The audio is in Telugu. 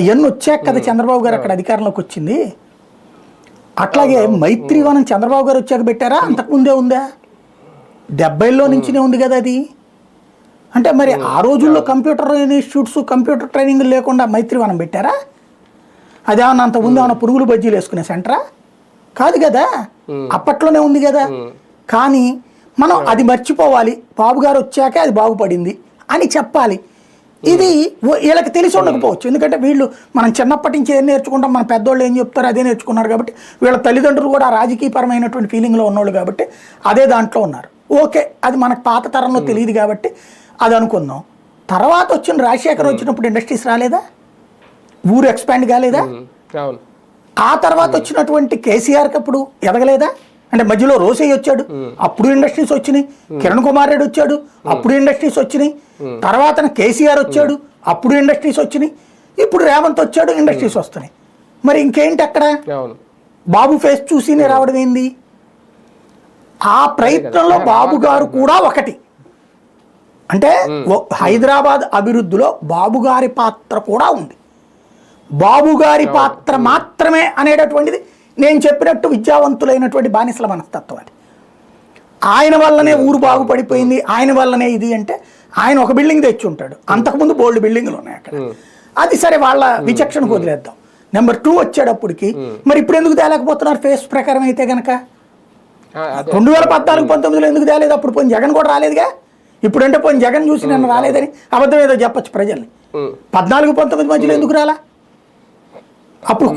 ఇవన్నీ వచ్చాక కదా చంద్రబాబు గారు అక్కడ అధికారంలోకి వచ్చింది. అట్లాగే మైత్రివనం చంద్రబాబు గారు వచ్చాక పెట్టారా, అంతకుముందే ఉందా? 70లో నుంచినే ఉంది కదా అది. అంటే మరి ఆ రోజుల్లో కంప్యూటర్ ఇన్స్టిట్యూట్స్ కంప్యూటర్ ట్రైనింగ్ లేకుండా మైత్రివనం పెట్టారా? అదేమన్నా అంత ముందు ఏమన్నా పురుగులు బజ్జీలు వేసుకునే సెంటరా? కాదు కదా, అప్పట్లోనే ఉంది కదా. కానీ మనం అది మర్చిపోవాలి, బాబు గారు వచ్చాకే అది బాగుపడింది అని చెప్పాలి. ఇది వీళ్ళకి తెలిసి ఉండకపోవచ్చు, ఎందుకంటే వీళ్ళు మనం చిన్నప్పటి నుంచి ఏం నేర్చుకుంటాం, మన పెద్దోళ్ళు ఏం చెప్తారో అదే నేర్చుకున్నారు కాబట్టి, వీళ్ళ తల్లిదండ్రులు కూడా రాజకీయపరమైనటువంటి ఫీలింగ్లో ఉన్నోళ్ళు కాబట్టి అదే దాంట్లో ఉన్నారు. ఓకే, అది మనకు పాత తరంలో తెలియదు కాబట్టి అది అనుకుందాం. తర్వాత వచ్చిన రాజశేఖర్ వచ్చినప్పుడు ఇండస్ట్రీస్ రాలేదా? ఊరు ఎక్స్పాండ్ కాలేదా? ఆ తర్వాత వచ్చినటువంటి కేసీఆర్కి అప్పుడు ఎదగలేదా? అంటే మధ్యలో రోసయ్య వచ్చాడు, అప్పుడు ఇండస్ట్రీస్ వచ్చినాయి. కిరణ్ కుమార్ రెడ్డి వచ్చాడు, అప్పుడు ఇండస్ట్రీస్ వచ్చినాయి. తర్వాత కేసీఆర్ వచ్చాడు, అప్పుడు ఇండస్ట్రీస్ వచ్చినాయి. ఇప్పుడు రేవంత్ వచ్చాడు, ఇండస్ట్రీస్ వస్తున్నాయి. మరి ఇంకేంటి అక్కడ? బాబు ఫేస్ చూసి రావడం ఏంది? ఆ ప్రయత్నంలో బాబు గారు కూడా ఒకటి. అంటే హైదరాబాద్ అభివృద్ధిలో బాబు గారి పాత్ర కూడా ఉంది. బాబు గారి పాత్ర మాత్రమే అనేటటువంటిది నేను చెప్పినట్టు విద్యావంతులైనటువంటి బానిసల మనస్తత్వం. అది ఆయన వల్లనే ఊరు బాగుపడిపోయింది, ఆయన వల్లనే ఇది అంటే ఆయన ఒక బిల్డింగ్ తెచ్చి ఉంటాడు, అంతకుముందు బోల్డ్ బిల్డింగ్లు ఉన్నాయి అక్కడ. అది సరే, వాళ్ళ విచక్షణకు వదిలేద్దాం. నెంబర్ 2 వచ్చేటప్పటికి మరి ఇప్పుడు ఎందుకు తేలేకపోతున్నారు? ఫేస్ ప్రకారం అయితే కనుక 2014-19లో ఎందుకు తేలేదు? అప్పుడు పోయిన జగన్ కూడా రాలేదుగా. ఇప్పుడంటే పోయిన జగన్ చూసి నన్ను రాలేదని అబద్ధం ఏదో చెప్పచ్చు ప్రజల్ని. 14-19 మధ్యలో ఎందుకు రాలా? అప్పుడు